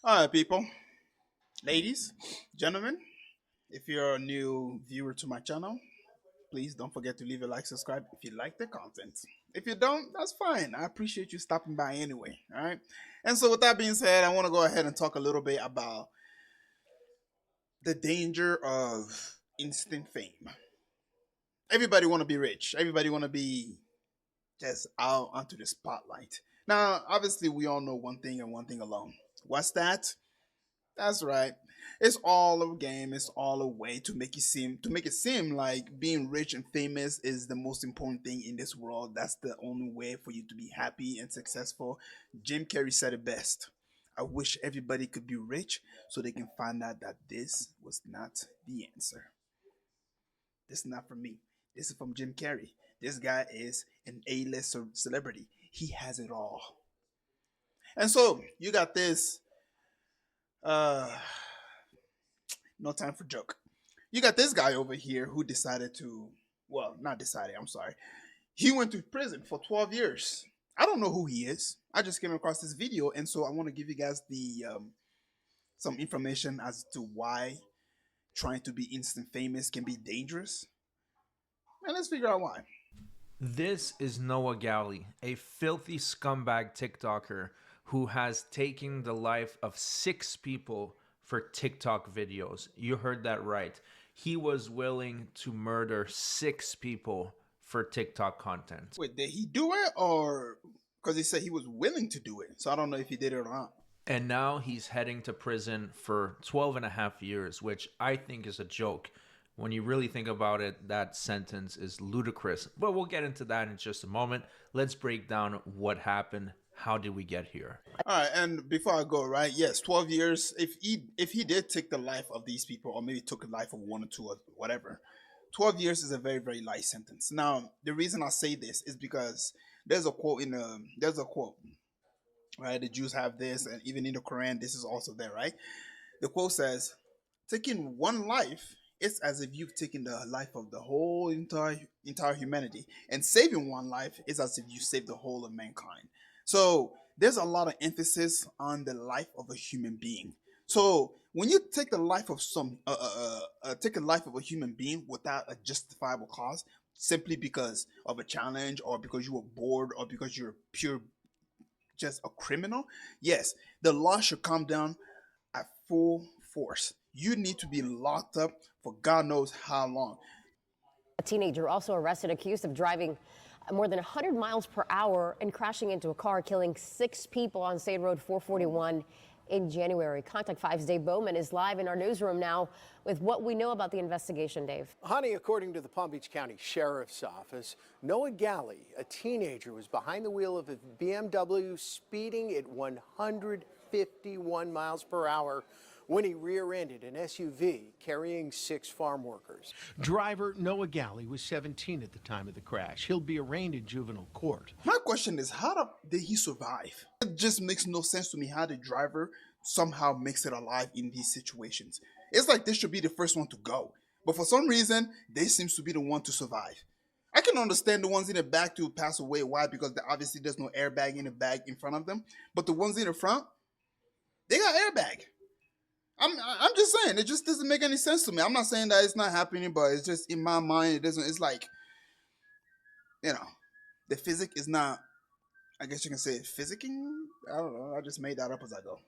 All right, people, ladies, gentlemen, if you're a new viewer to my channel, please don't forget to leave a like, subscribe if you like the content. If you don't, that's fine. I appreciate you stopping by anyway. All right. And so, with that being said, I want to go ahead and talk a little bit about the danger of instant fame. Everybody want to be rich. Everybody want to be just out onto the spotlight. Now, obviously, we all know one thing and one thing alone. What's that? That's right. It's all a game. It's all a way to make it seem like being rich and famous is the most important thing in this world. That's the only way for you to be happy and successful. Jim Carrey said it best. I wish everybody could be rich so they can find out that this was not the answer. This is not from me. This is from Jim Carrey. This guy is an A-list celebrity. He has it all. And so you got this uh no time for joke. You got this guy over here who decided to, well, not decided, I'm sorry. He went to prison for 12 years. I don't know who he is. I just came across this video, and so I want to give you guys the some information as to why trying to be instant famous can be dangerous. And let's figure out why. This is Noah Galle, a filthy scumbag TikToker who has taken the life of 6 people for TikTok videos. You heard that right. He was willing to murder 6 people for TikTok content. Wait, did he do it, or because he said he was willing to do it? So I don't know if he did it or not. And now he's heading to prison for 12 and a half years, which I think is a joke. When you really think about it, that sentence is ludicrous. But we'll get into that in just a moment. Let's break down what happened. How did we get here? All right, and before I go, right? Yes, 12 years. If he did take the life of these people, or maybe took the life of one or two or whatever, 12 years is a very very light sentence. Now, the reason I say this is because there's a quote, right? The Jews have this, and even in the Quran, this is also there, right? The quote says, "Taking one life, it's as if you've taken the life of the whole entire humanity, and saving one life is as if you saved the whole of mankind." So there's a lot of emphasis on the life of a human being. So when you take the life of take the life of a human being without a justifiable cause, simply because of a challenge, or because you were bored, or because you're pure just a criminal, yes, the law should come down at full force. You need to be locked up for God knows how long. A teenager also arrested accused of driving more than 100 miles per hour and crashing into a car, killing 6 people on State Road 441 in January. Contact 5's Dave Bowman is live in our newsroom now with what we know about the investigation, Dave. Honey, according to the Palm Beach County Sheriff's Office, Noah Galle, a teenager, was behind the wheel of a BMW speeding at 151 miles per hour when he rear-ended an SUV carrying 6 farm workers. Driver Noah Galle was 17 at the time of the crash. He'll be arraigned in juvenile court. My question is, did he survive? It just makes no sense to me how the driver somehow makes it alive in these situations. It's like they should be the first one to go, but for some reason, they seems to be the one to survive. I can understand the ones in the back to pass away. Why? Because obviously there's no airbag in the bag in front of them. But the ones in the front, they got airbag. I'm just saying, it just doesn't make any sense to me. I'm not saying that it's not happening, but it's just in my mind, it doesn't. It's like, the physics is not. I guess you can say physicking. I don't know. I just made that up as I go.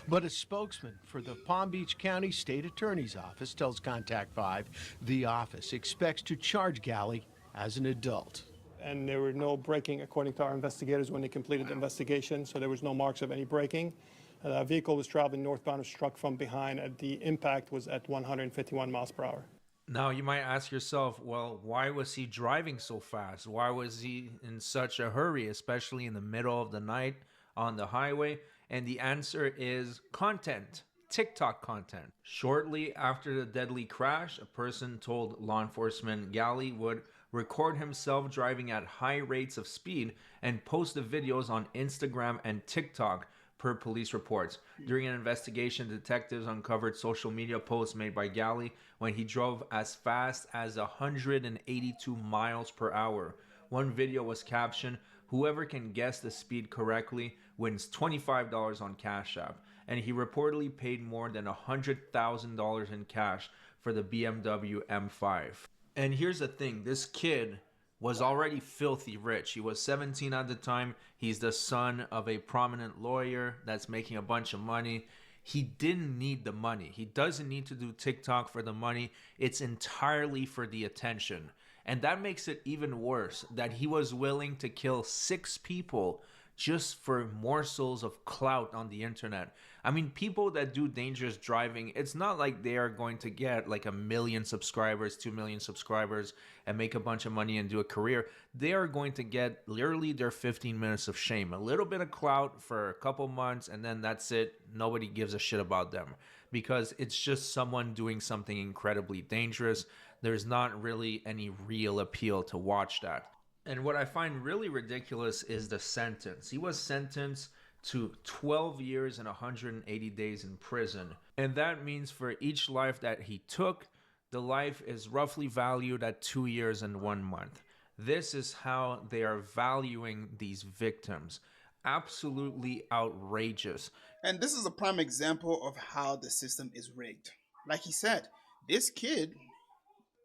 But a spokesman for the Palm Beach County State Attorney's Office tells Contact 5 the office expects to charge Galle as an adult. And there were no braking, according to our investigators, when they completed the investigation, so there was no marks of any braking. The vehicle was traveling northbound and struck from behind. The impact was at 151 miles per hour. Now, you might ask yourself, well, why was he driving so fast? Why was he in such a hurry, especially in the middle of the night on the highway? And the answer is content, TikTok content. Shortly after the deadly crash, a person told law enforcement Galle would record himself driving at high rates of speed and post the videos on Instagram and TikTok, per police reports. During an investigation, detectives uncovered social media posts made by Galle when he drove as fast as 182 miles per hour. One video was captioned, Whoever can guess the speed correctly wins $25 on Cash App. And he reportedly paid more than $100,000 in cash for the BMW M5. And here's the thing, this kid was already filthy rich. He was 17 at the time. He's the son of a prominent lawyer that's making a bunch of money. He didn't need the money. He doesn't need to do TikTok for the money. It's entirely for the attention. And that makes it even worse that he was willing to kill 6 people just for morsels of clout on the internet. I mean, people that do dangerous driving, it's not like they are going to get like 1 million subscribers, 2 million subscribers, and make a bunch of money and do a career. They are going to get literally their 15 minutes of shame, a little bit of clout for a couple months, and then that's it. Nobody gives a shit about them because it's just someone doing something incredibly dangerous. There's not really any real appeal to watch that. And what I find really ridiculous is the sentence. He was sentenced to 12 years and 180 days in prison. And that means for each life that he took, the life is roughly valued at 2 years and 1 month. This is how they are valuing these victims. Absolutely outrageous. And this is a prime example of how the system is rigged. Like he said, this kid,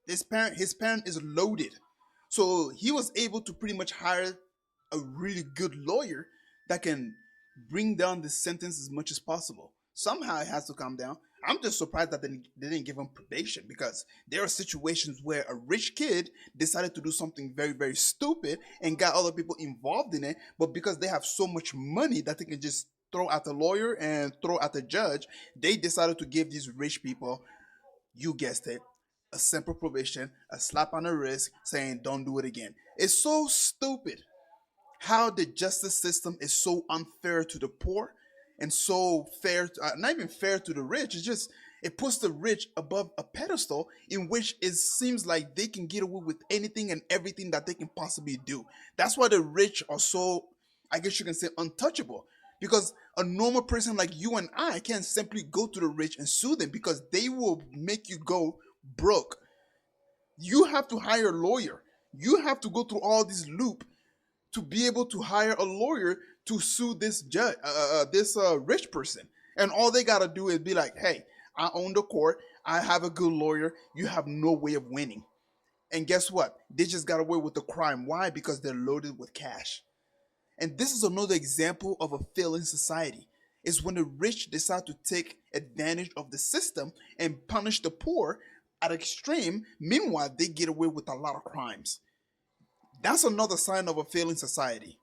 his parent is loaded. So he was able to pretty much hire a really good lawyer that can bring down the sentence as much as possible. Somehow it has to come down. I'm just surprised that they didn't give him probation, because there are situations where a rich kid decided to do something very, very stupid and got other people involved in it. But because they have so much money that they can just throw at the lawyer and throw at the judge, they decided to give these rich people, you guessed it, a simple probation, a slap on the wrist saying don't do it again. It's so stupid how the justice system is so unfair to the poor and so fair to, not even fair to the rich. It's just, it puts the rich above a pedestal in which it seems like they can get away with anything and everything that they can possibly do. That's why the rich are so, I guess you can say, untouchable, because a normal person like you and I can't simply go to the rich and sue them, because they will make you go broke. You have to hire a lawyer. You have to go through all this loop to be able to hire a lawyer to sue this judge, this rich person. And all they gotta do is be like, "Hey, I own the court. I have a good lawyer. You have no way of winning." And guess what? They just got away with the crime. Why? Because they're loaded with cash. And this is another example of a failing society. It's when the rich decide to take advantage of the system and punish the poor at extreme. Meanwhile, they get away with a lot of crimes. That's another sign of a failing society.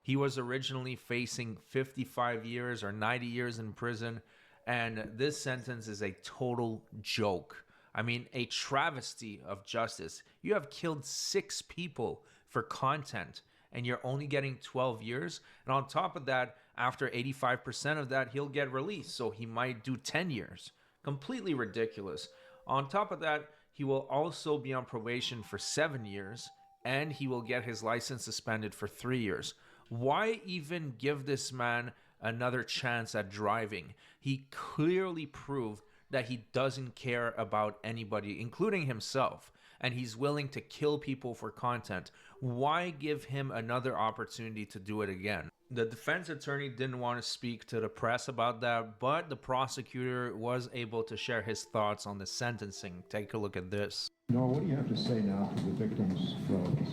He was originally facing 55 years or 90 years in prison, and this sentence is a total joke. I mean, a travesty of justice. You have killed 6 people for content, and you're only getting 12 years. And on top of that, after 85% of that, he'll get released. So he might do 10 years. Completely ridiculous. On top of that, he will also be on probation for 7 years, and he will get his license suspended for 3 years. Why even give this man another chance at driving? He clearly proved that he doesn't care about anybody, including himself, and he's willing to kill people for content. Why give him another opportunity to do it again? The defense attorney didn't want to speak to the press about that, but the prosecutor was able to share his thoughts on the sentencing. Take a look at this. Noah, what do you have to say now to the victims' relatives?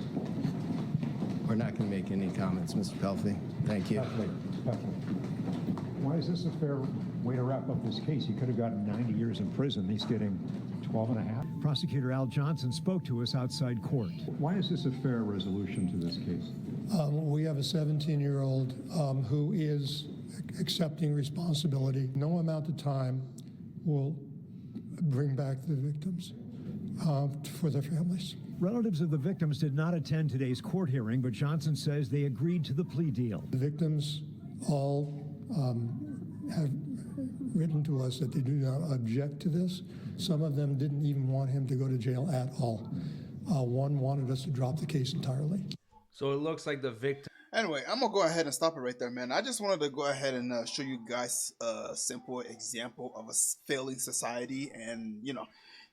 We're not going to make any comments, Mr. Pelfrey. Thank you. Why is this a fair way to wrap up this case? He could have gotten 90 years in prison. He's getting 12 and a half. Prosecutor Al Johnson spoke to us outside court. Why is this a fair resolution to this case? We have a 17-year-old who is accepting responsibility. No amount of time will bring back the victims for their families. Relatives of the victims did not attend today's court hearing, but Johnson says they agreed to the plea deal. The victims all have written to us that they do not object to this. Some of them didn't even want him to go to jail at all. One wanted us to drop the case entirely. So it looks like the victim. Anyway, I'm going to go ahead and stop it right there, man. I just wanted to go ahead and show you guys a simple example of a failing society. And,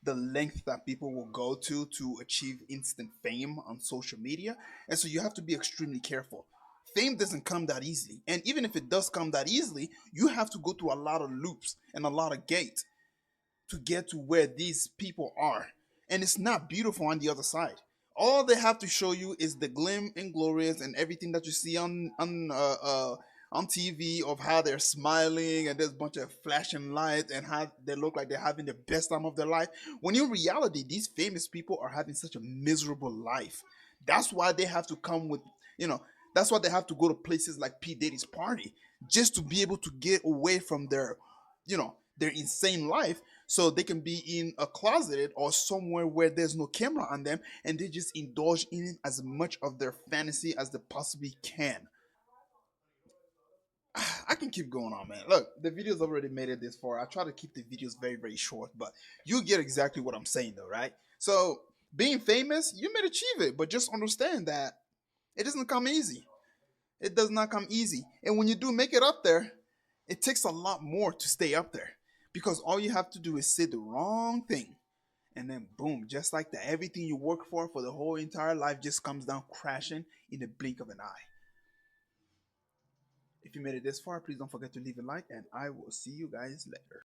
the length that people will go to achieve instant fame on social media. And so you have to be extremely careful. Fame doesn't come that easily. And even if it does come that easily, you have to go through a lot of loops and a lot of gates to get to where these people are. And it's not beautiful on the other side. All they have to show you is the glim and glorious and everything that you see on TV of how they're smiling and there's a bunch of flashing lights and how they look like they're having the best time of their life. When in reality, these famous people are having such a miserable life. That's why they have to come with, you know, that's why they have to go to places like P. Diddy's party just to be able to get away from their, their insane life so they can be in a closet or somewhere where there's no camera on them and they just indulge in as much of their fantasy as they possibly can. I can keep going on, man. Look, the video's already made it this far. I try to keep the videos very, very short, but you get exactly what I'm saying, though, right? So, being famous, you may achieve it, but just understand that it doesn't come easy. It does not come easy. And when you do make it up there, it takes a lot more to stay up there because all you have to do is say the wrong thing. And then, boom, just like that, everything you work for the whole entire life just comes down crashing in the blink of an eye. If you made it this far, please don't forget to leave a like, and I will see you guys later.